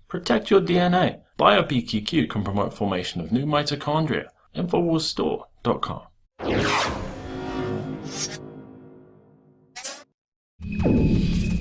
Protect your DNA. BioPQQ can promote formation of new mitochondria. Infowarsstore.com.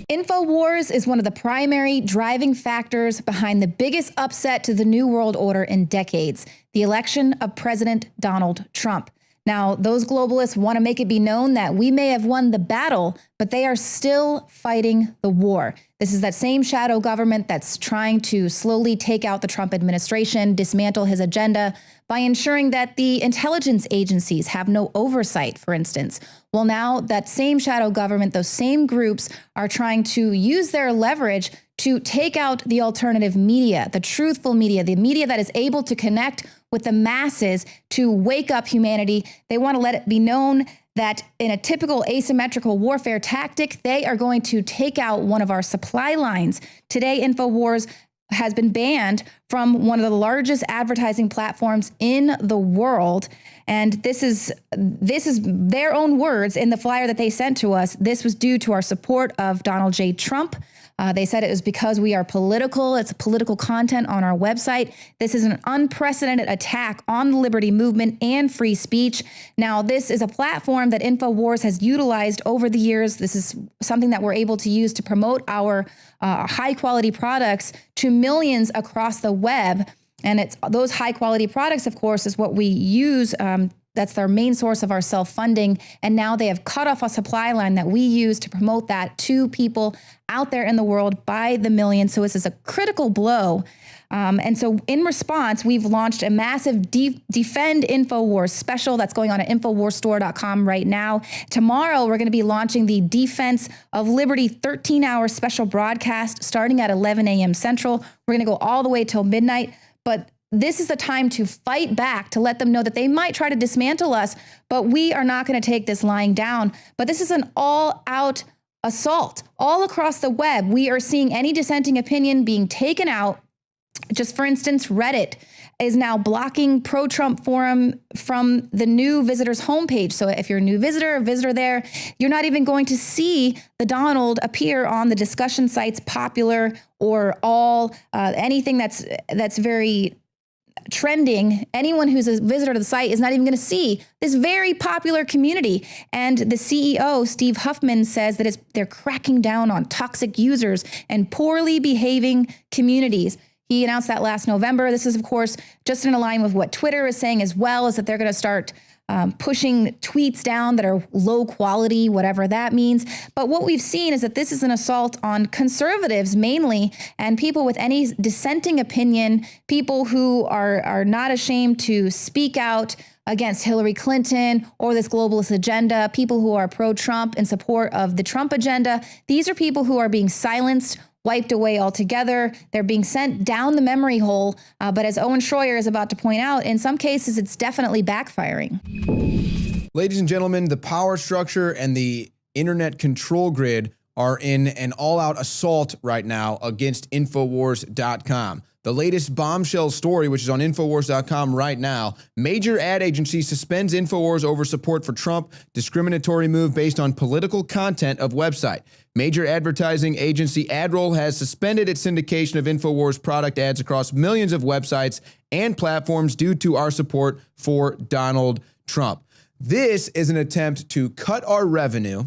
Infowars is one of the primary driving factors behind the biggest upset to the New World Order in decades, the election of President Donald Trump. Now, those globalists want to make it be known that we may have won the battle, but they are still fighting the war. This is that same shadow government that's trying to slowly take out the Trump administration, dismantle his agenda by ensuring that the intelligence agencies have no oversight, for instance. Well, now that same shadow government, those same groups are trying to use their leverage to take out the alternative media, the truthful media, the media that is able to connect with the masses to wake up humanity. They want to let it be known that in a typical asymmetrical warfare tactic, they are going to take out one of our supply lines. Today, Infowars has been banned from one of the largest advertising platforms in the world. And this is their own words in the flyer that they sent to us. This was due to our support of Donald J. Trump. They said it was because we are political. It's political content on our website. This is an unprecedented attack on the liberty movement and free speech. Now, this is a platform that Infowars has utilized over the years. This is something that we're able to use to promote our high quality products to millions across the web. And it's those high quality products, of course, is what we use. That's their main source of our self-funding. And now they have cut off a supply line that we use to promote that to people out there in the world by the millions. So this is a critical blow. And so in response, we've launched a massive Defend Infowars special that's going on at Infowarsstore.com right now. Tomorrow, we're going to be launching the Defense of Liberty 13-hour special broadcast starting at 11 a.m. Central. We're going to go all the way till midnight. But this is the time to fight back, to let them know that they might try to dismantle us, but we are not going to take this lying down. But this is an all-out assault all across the web. We are seeing any dissenting opinion being taken out. Just for instance, Reddit is now blocking pro-Trump forum from the new visitors homepage. So if you're a new visitor there, you're not even going to see the Donald appear on the discussion sites, popular or all, anything that's very trending. Anyone who's a visitor to the site is not even going to see this very popular community. And the CEO, Steve Huffman, says that they're cracking down on toxic users and poorly behaving communities. He announced that last November. This is, of course, just in line with what Twitter is saying as well, is that they're going to start pushing tweets down that are low quality, whatever that means. But what we've seen is that this is an assault on conservatives mainly, and people with any dissenting opinion, people who are not ashamed to speak out against Hillary Clinton or this globalist agenda, people who are pro-Trump in support of the Trump agenda. These are people who are being silenced, wiped away altogether. They're being sent down the memory hole. But as Owen Schroyer is about to point out, in some cases, it's definitely backfiring. Ladies and gentlemen, the power structure and the internet control grid are in an all-out assault right now against Infowars.com. The latest bombshell story, which is on Infowars.com right now, major ad agency suspends Infowars over support for Trump, discriminatory move based on political content of website. Major advertising agency AdRoll has suspended its syndication of Infowars product ads across millions of websites and platforms due to our support for Donald Trump. This is an attempt to cut our revenue,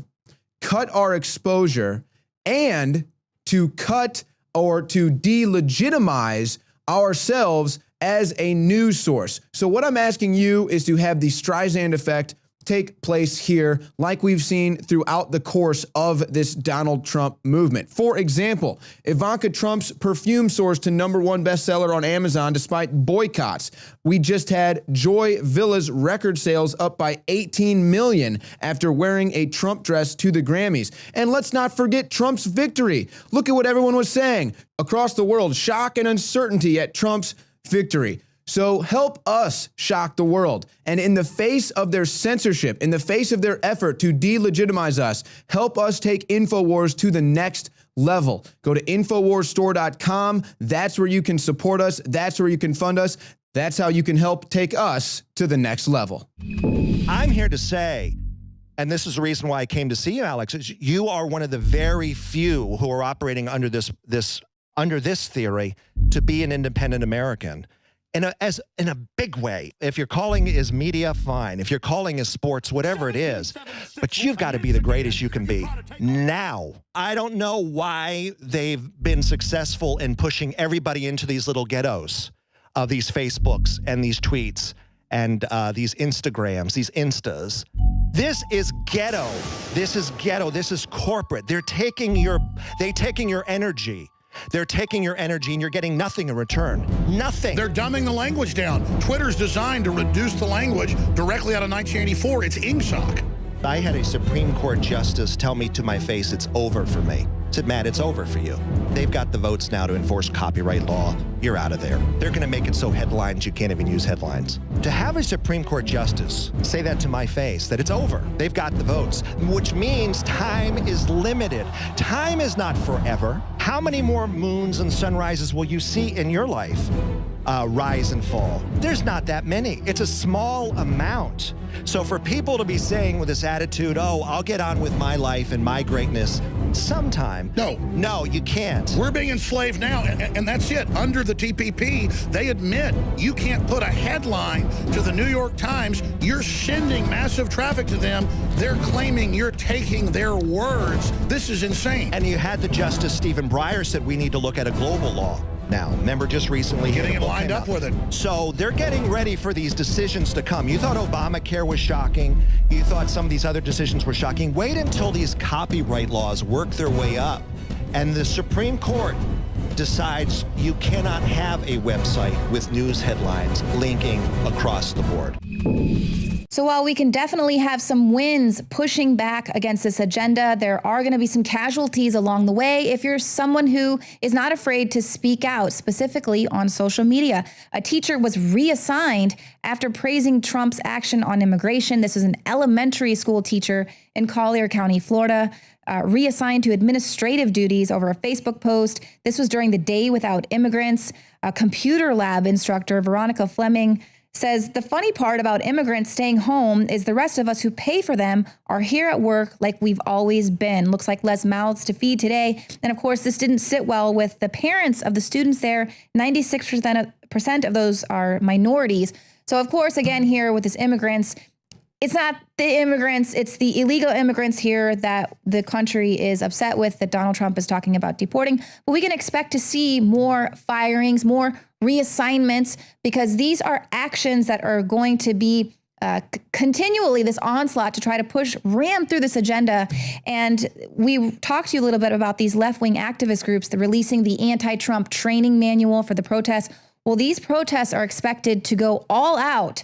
cut our exposure, and to cut or to delegitimize ourselves as a news source. So what I'm asking you is to have the Streisand effect take place here, like we've seen throughout the course of this Donald Trump movement. For example, Ivanka Trump's perfume soars to #1 bestseller on Amazon despite boycotts. We just had Joy Villa's record sales up by 18 million after wearing a Trump dress to the Grammys. And let's not forget Trump's victory. Look at what everyone was saying across the world. Shock and uncertainty at Trump's victory. So help us shock the world. And in the face of their censorship, in the face of their effort to delegitimize us, help us take Infowars to the next level. Go to Infowarsstore.com. That's where you can support us. That's where you can fund us. That's how you can help take us to the next level. I'm here to say, and this is the reason why I came to see you, Alex, is you are one of the very few who are operating under this under this theory, to be an independent American. In a big way. If your calling is media, fine. If your calling is sports, whatever it is, but you've got to be the greatest you can be now. I don't know why they've been successful in pushing everybody into these little ghettos of these Facebooks and these tweets and these Instagrams, these Instas. This is ghetto. This is ghetto. This is corporate. They're taking your energy. They're taking your energy and you're getting nothing in return. Nothing. They're dumbing the language down. Twitter's designed to reduce the language directly out of 1984. It's ingsoc. I had a Supreme Court justice tell me to my face, it's over for me. I said, Matt, it's over for you. They've got the votes now to enforce copyright law. You're out of there. They're going to make it so headlines you can't even use headlines. To have a Supreme Court justice say that to my face, that it's over. They've got the votes, which means time is limited. Time is not forever. How many more moons and sunrises will you see in your life? Rise and fall. There's not that many. It's a small amount. So for people to be saying with this attitude, oh, I'll get on with my life and my greatness sometime. No, you can't. We're being enslaved now, and that's it. Under the TPP, they admit you can't put a headline to the New York Times. You're sending massive traffic to them. They're claiming you're taking their words. This is insane. And you had the Justice Stephen Breyer said we need to look at a global law. Now, remember just recently getting it lined up with it. So they're getting ready for these decisions to come. You thought Obamacare was shocking. You thought some of these other decisions were shocking. Wait until these copyright laws work their way up and the Supreme Court decides you cannot have a website with news headlines linking across the board. So while we can definitely have some wins pushing back against this agenda, there are going to be some casualties along the way if you're someone who is not afraid to speak out, specifically on social media. A teacher was reassigned after praising Trump's action on immigration. This is an elementary school teacher in Collier County, Florida, reassigned to administrative duties over a Facebook post. This was during the Day Without Immigrants. A computer lab instructor, Veronica Fleming, says the funny part about immigrants staying home is the rest of us who pay for them are here at work like we've always been. Looks like less mouths to feed today. And of course, this didn't sit well with the parents of the students there. 96% of those are minorities. So of course, again, here with this immigrants, it's not the immigrants, it's the illegal immigrants here that the country is upset with, that Donald Trump is talking about deporting. But we can expect to see more firings, more reassignments, because these are actions that are going to be continually this onslaught to try to ram through this agenda. And we talked to you a little bit about these left-wing activist groups, the releasing the anti-Trump training manual for the protests. Well, these protests are expected to go all out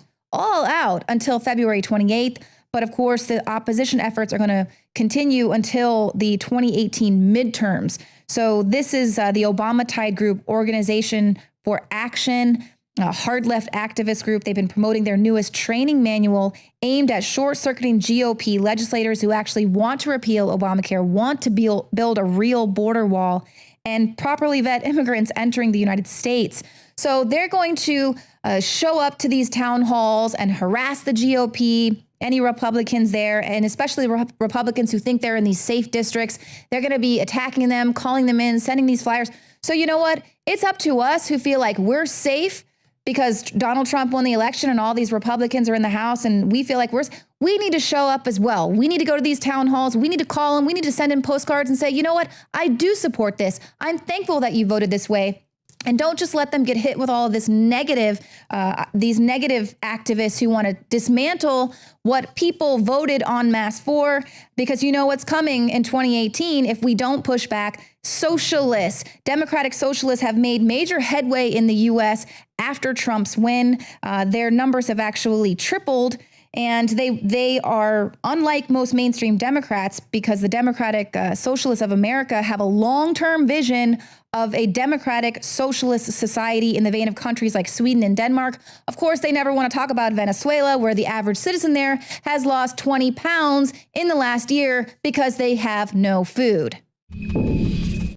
until February 28th. But of course, the opposition efforts are going to continue until the 2018 midterms. So this is the Obama-Tide Group Organization for Action, a hard left activist group. They've been promoting their newest training manual aimed at short-circuiting GOP legislators who actually want to repeal Obamacare, want to build a real border wall, and properly vet immigrants entering the United States. So they're going to show up to these town halls and harass the GOP, any Republicans there, and especially Republicans who think they're in these safe districts. They're going to be attacking them, calling them in, sending these flyers. So you know what? It's up to us who feel like we're safe because Donald Trump won the election and all these Republicans are in the House and we feel like we need to show up as well. We need to go to these town halls. We need to call them. We need to send in postcards and say, you know what? I do support this. I'm thankful that you voted this way. And don't just let them get hit with all of this these negative activists who want to dismantle what people voted en masse for, because you know what's coming in 2018 if we don't push back. Socialists, democratic socialists have made major headway in the U.S. after Trump's win. Their numbers have actually tripled. And they are unlike most mainstream Democrats because the Democratic Socialists of America have a long-term vision of a democratic socialist society in the vein of countries like Sweden and Denmark. Of course, they never want to talk about Venezuela, where the average citizen there has lost 20 pounds in the last year because they have no food.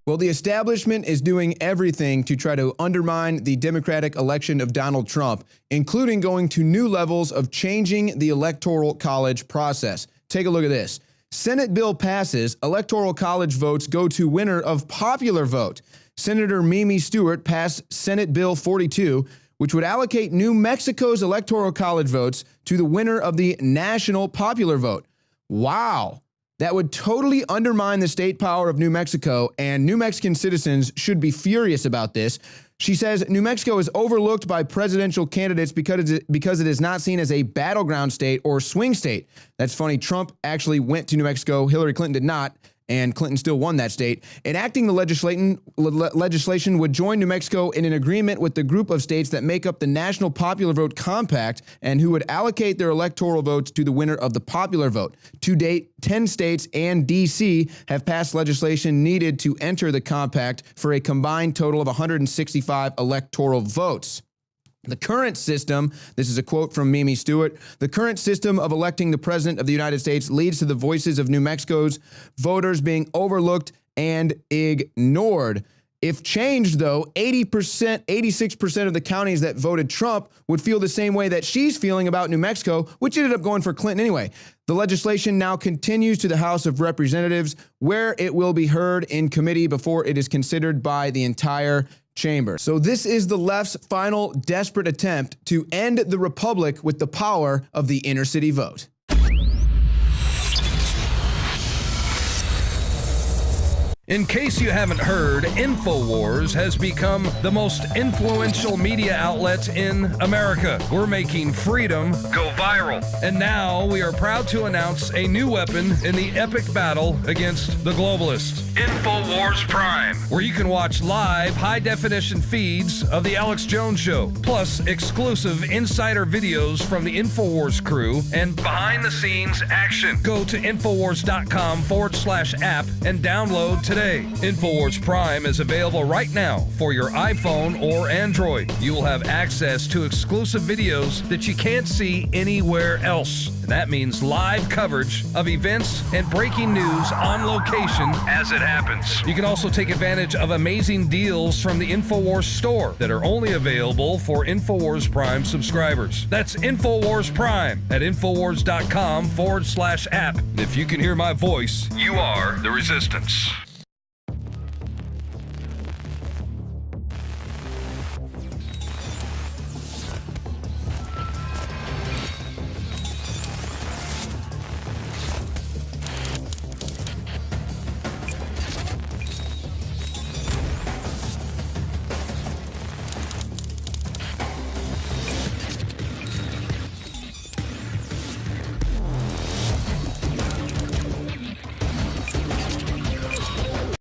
Well, the establishment is doing everything to try to undermine the Democratic election of Donald Trump, including going to new levels of changing the Electoral College process. Take a look at this. Senate bill passes, Electoral College votes go to winner of popular vote. Senator Mimi Stewart passed Senate Bill 42, which would allocate New Mexico's electoral college votes to the winner of the national popular vote. Wow. That would totally undermine the state power of New Mexico, and New Mexican citizens should be furious about this. She says New Mexico is overlooked by presidential candidates because it is not seen as a battleground state or swing state. That's funny. Trump actually went to New Mexico. Hillary Clinton did not, and Clinton still won that state. Enacting the legislation would join New Mexico in an agreement with the group of states that make up the National Popular Vote Compact and who would allocate their electoral votes to the winner of the popular vote. To date, 10 states and D.C. have passed legislation needed to enter the compact for a combined total of 165 electoral votes. The current system, this is a quote from Mimi Stewart, the current system of electing the president of the United States leads to the voices of New Mexico's voters being overlooked and ignored. If changed, though, 86% of the counties that voted Trump would feel the same way that she's feeling about New Mexico, which ended up going for Clinton anyway. The legislation now continues to the House of Representatives, where it will be heard in committee before it is considered by the entire chamber. So this is the left's final desperate attempt to end the republic with the power of the inner city vote. In case you haven't heard, Infowars has become the most influential media outlet in America. We're making freedom go viral. And now we are proud to announce a new weapon in the epic battle against the globalists. Infowars Prime, where you can watch live high-definition feeds of The Alex Jones Show, plus exclusive insider videos from the Infowars crew and behind-the-scenes action. Go to Infowars.com/app and download today. Infowars Prime is available right now for your iPhone or Android. You will have access to exclusive videos that you can't see anywhere else. And that means live coverage of events and breaking news on location as it happens. You can also take advantage of amazing deals from the Infowars store that are only available for Infowars Prime subscribers. That's Infowars Prime at Infowars.com/app. And if you can hear my voice, you are the resistance.